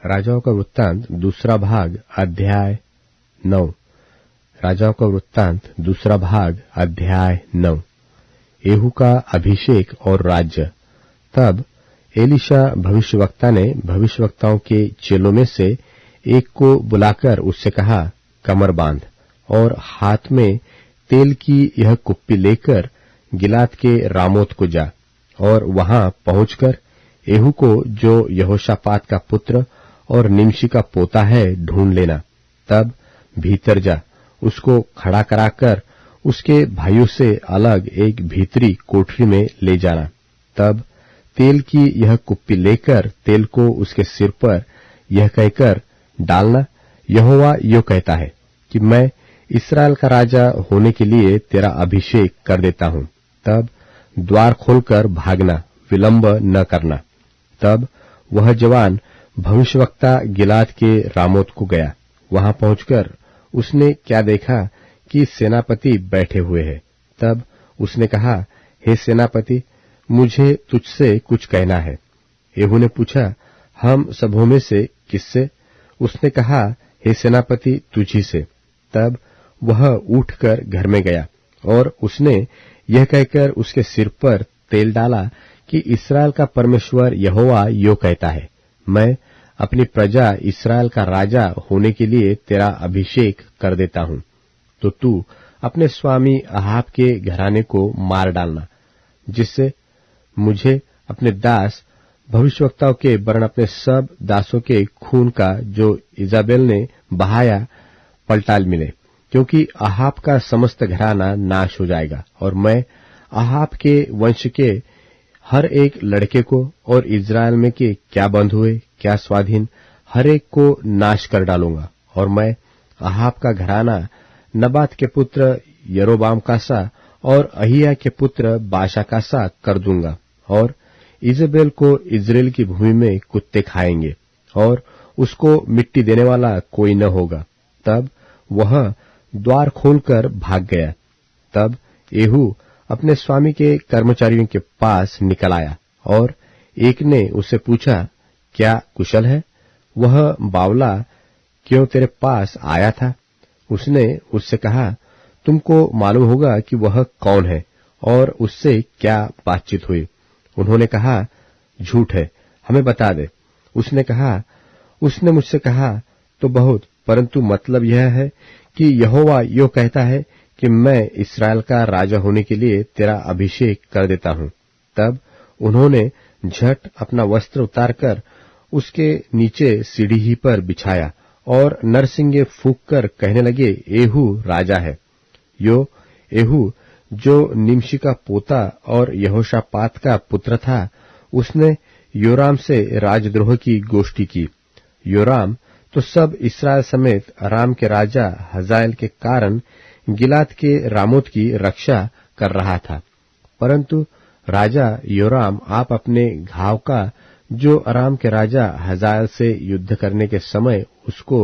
राजाओं का वृत्तांत दूसरा भाग अध्याय 9। राजाओं का वृत्तांत दूसरा भाग अध्याय 9। येहू का अभिषेक और राज्य। तब एलीशा भविष्यवक्ता ने भविष्यवक्ताओं के चेलों में से एक को बुलाकर उससे कहा, कमर बांध और हाथ में तेल की यह कुप्पी लेकर गिलाद के रामोत को जा और वहां पहुंचकर येहू को, जो यहोशापात का पुत्र और निमशी का पोता है, ढूंढ लेना। तब भीतर जा, उसको खड़ा कराकर उसके भाइयों से अलग एक भीतरी कोठरी में ले जाना। तब तेल की यह कुप्पी लेकर तेल को उसके सिर पर यह कहकर डालना, यहोवा यो कहता है कि मैं इस्राएल का राजा होने के लिए तेरा अभिषेक कर देता हूं। तब द्वार खोलकर भागना, विलंब न करना। तब वह जवान भविष्यवक्ता गिलाद के रामोत को गया। वहां पहुंचकर उसने क्या देखा कि सेनापति बैठे हुए हैं। तब उसने कहा, हे सेनापति, मुझे तुझसे कुछ कहना है। येहू ने पूछा, हम सबों में से किससे? उसने कहा, हे सेनापति, तुझी से। तब वह उठकर घर में गया और उसने यह कहकर उसके सिर पर तेल डाला कि इस्राएल का परमेश्वर यहोवा यो कहता है, मैं अपनी प्रजा इस्राएल का राजा होने के लिए तेरा अभिषेक कर देता हूं। तो तू अपने स्वामी अहाब के घराने को मार डालना, जिससे मुझे अपने दास भविष्यवक्ताओं के वरन अपने सब दासों के खून का जो इजाबेल ने बहाया पलटाल मिले, क्योंकि अहाब का समस्त घराना नाश हो जाएगा और मैं अहाब के वंश के हर एक लड़के को और इस्राएल में के क्या बंद हुए क्या स्वाधीन, हर एक को नाश कर डालूंगा। और मैं अहाब का घराना नबात के पुत्र यरोबाम का सा और अहिया के पुत्र बाशा का सा कर दूंगा, और इजेबेल को इस्राएल की भूमि में कुत्ते खाएंगे और उसको मिट्टी देने वाला कोई न होगा। तब वह द्वार खोलकर भाग गया। तब येहू अपने स्वामी के कर्मचारियों के पास निकल आया और एक ने उससे पूछा, क्या कुशल है? वह बावला क्यों तेरे पास आया था? उसने उससे कहा, तुमको मालूम होगा कि वह कौन है और उससे क्या बातचीत हुई। उन्होंने कहा, झूठ है, हमें बता दे। उसने कहा, उसने मुझसे कहा तो बहुत, परंतु मतलब यह है कि यहोवा यो कहता है कि मैं इस्राएल का राजा होने के लिए तेरा अभिषेक कर देता हूं। तब उन्होंने झट अपना वस्त्र उतारकर उसके नीचे सीढ़ी ही पर बिछाया और नरसिंगे फूंक कर कहने लगे, येहू राजा है। यो येहू, जो निमशी का पोता और यहोशापात का पुत्र था, उसने योराम से राजद्रोह की गोष्ठी की। योराम तो सब इस्राएल समेत अराम के राजा हजाएल के कारण गिलाद के रामोत की रक्षा कर रहा था। परंतु राजा योराम आप अपने घाव का, जो अराम के राजा हजाएल से युद्ध करने के समय उसको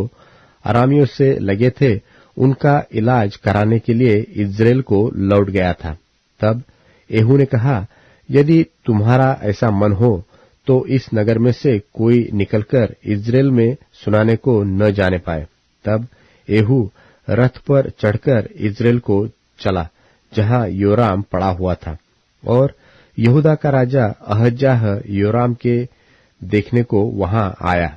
अरामियों से लगे थे, उनका इलाज कराने के लिए इस्राएल को लौट गया था। तब येहू ने कहा, यदि तुम्हारा ऐसा मन हो तो इस नगर में से कोई निकलकर इस्राएल में सुनाने को न जाने पाए। तब येहू रथ पर चढ़कर इस्राएल को चला जहां योराम पड़ा हुआ था, और यहूदा का राजा अहज्याह योराम के देखने को वहां आया।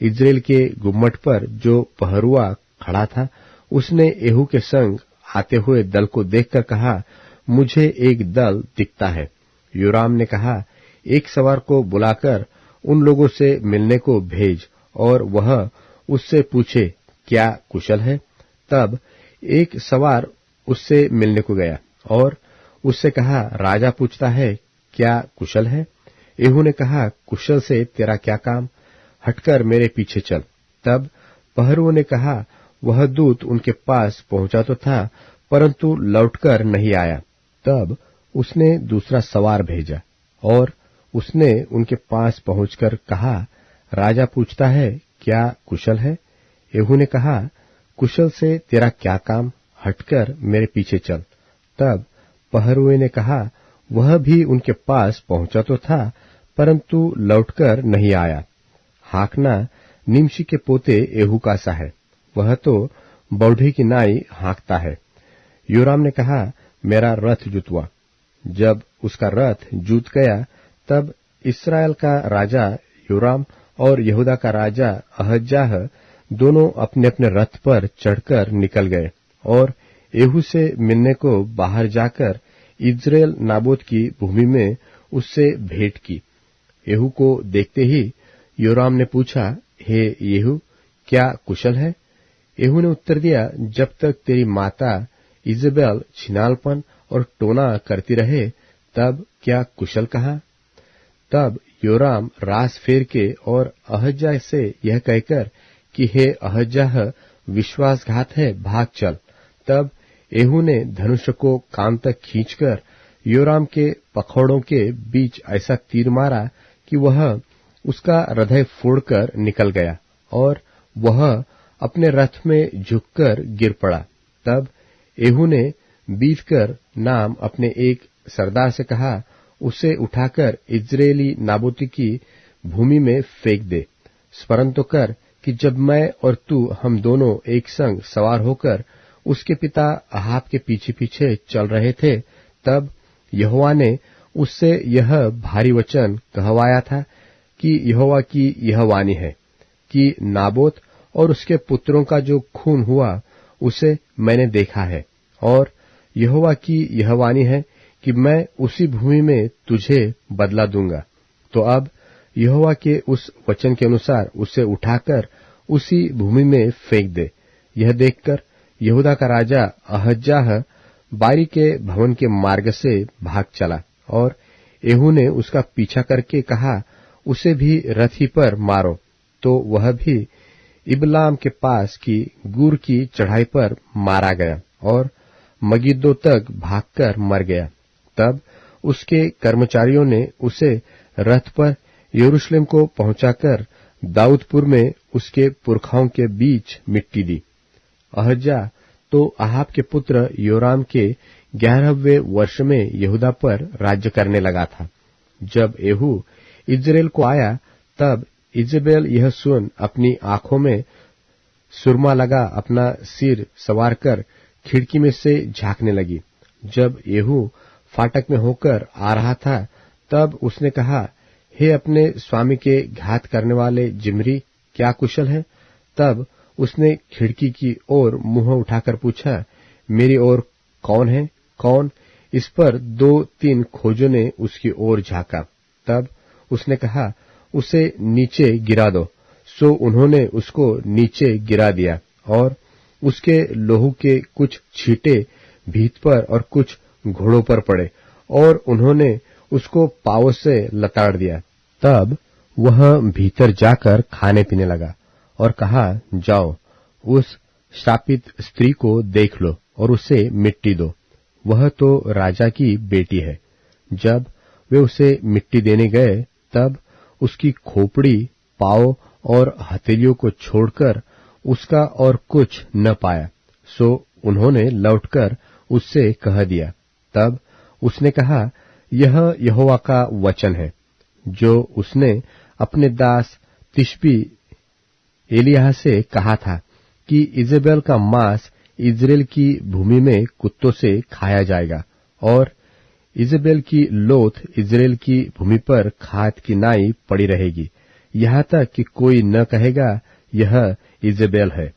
इस्राएल के गुम्मट पर जो पहरुआ खड़ा था, उसने येहू के संग आते हुए दल को देखकर कहा, मुझे एक दल दिखता है। योराम ने कहा, एक सवार को बुलाकर उन लोगों से मिलने को भेज और वह उससे पूछे, क्या कुशल है? तब एक सवार उससे मिलने को गया और उससे कहा, राजा पूछता है, क्या कुशल है? येहू ने कहा, कुशल से तेरा क्या काम? हटकर मेरे पीछे चल। तब पहरुओं ने कहा, वह दूत उनके पास पहुंचा तो था, परंतु लौटकर नहीं आया। तब उसने दूसरा सवार भेजा और उसने उनके पास पहुंचकर कहा, राजा पूछता है, क्या कुशल है? येहू ने कहा, कुशल से तेरा क्या काम? हटकर मेरे पीछे चल। तब पहरुए ने कहा, वह भी उनके पास पहुंचा तो था, परंतु लौटकर नहीं आया। हाँकना निमशी के पोते एहू का सा है, वह तो बौढ़े की नाई हाँकता है। योराम ने कहा, मेरा रथ जुतवा। जब उसका रथ जूत गया, तब इस्राएल का राजा योराम और यहूदा का राजा अहज्याह दोनों अपने अपने रथ पर चढ़कर निकल गए और एहू से मिलने को बाहर जाकर इज्रेल नाबोत की भूमि में उससे भेंट की। एहू को देखते ही योराम ने पूछा, हे येहू, क्या कुशल है? एहू ने उत्तर दिया, जब तक तेरी माता इजेबेल छिनालपन और टोना करती रहे, तब क्या कुशल कहा? तब योराम रास फेर के और अहज्याह से यह कहकर कि हे अहज्याह, विश्वासघात है, भाग चल। तब एहू ने धनुष को कान तक खींचकर योराम के पखौड़ों के बीच ऐसा तीर मारा कि वह उसका हृदय फोड़कर निकल गया और वह अपने रथ में झुककर गिर पड़ा। तब एहू ने बीतकर नाम अपने एक सरदार से कहा, उसे उठाकर इज्राएली नाबोती की भूमि में फेंक दे। स्मरण तो कर कि जब मैं और तू हम दोनों एक संग सवार होकर उसके पिता अहाब के पीछे पीछे चल रहे थे, तब यहोवा ने उससे यह भारी वचन कहवाया था कि यहोवा की यह वाणी है कि नाबोत और उसके पुत्रों का जो खून हुआ उसे मैंने देखा है, और यहोवा की यह वाणी है कि मैं उसी भूमि में तुझे बदला दूंगा। तो अब यहोवा के उस वचन के अनुसार उसे उठाकर उसी भूमि में फेंक दे। यह देखकर यहूदा का राजा अहज्याह बारी के भवन के मार्ग से भाग चला और एहू ने उसका पीछा करके कहा, उसे भी रथी पर मारो। तो वह भी इबलाम के पास की गुर की चढ़ाई पर मारा गया और मगिद्दो तक भागकर मर गया। तब उसके कर्मचारियों ने उसे रथ पर यरूशलेम को पहुंचाकर दाऊदपुर में उसके पुरखाओं के बीच मिट्टी दी। अहज्याह तो अहाब के पुत्र योराम के 11वें वर्ष में यहूदा पर राज्य करने लगा था। जब एहू इज्रेल को आया, तब इजेबेल यह सुन अपनी आंखों में सुरमा लगा अपना सिर सवार कर खिड़की में से झांकने लगी। जब एहू फाटक में होकर आ रहा था, तब उसने कहा, हे अपने स्वामी के घात करने वाले जिम्री, क्या कुशल है? तब उसने खिड़की की ओर मुंह उठाकर पूछा, मेरी ओर कौन है? कौन? इस पर 2-3 खोजों ने उसकी ओर झांका। तब उसने कहा, उसे नीचे गिरा दो। सो उन्होंने उसको नीचे गिरा दिया और उसके लोहू के कुछ छींटे भीत पर और कुछ घोड़ों पर पड़े और उन्होंने उसको पांवों से लताड़ दिया। तब वह भीतर जाकर खाने पीने लगा और कहा, जाओ उस श्रापित स्त्री को देख लो और उसे मिट्टी दो, वह तो राजा की बेटी है। जब वे उसे मिट्टी देने गए, तब उसकी खोपड़ी, पांव और हथेलियों को छोड़कर उसका और कुछ न पाया। सो उन्होंने लौटकर उससे कह दिया। तब उसने कहा, यह यहोवा का वचन है जो उसने अपने दास तिशबी एलिय्याह से कहा था कि इजेबेल का मांस इज्रेल की भूमि में कुत्तों से खाया जाएगा और इजेबेल की लोथ इज्रेल की भूमि पर खाद की नाई पड़ी रहेगी, यहाँ तक कि कोई न कहेगा यह इजेबेल है।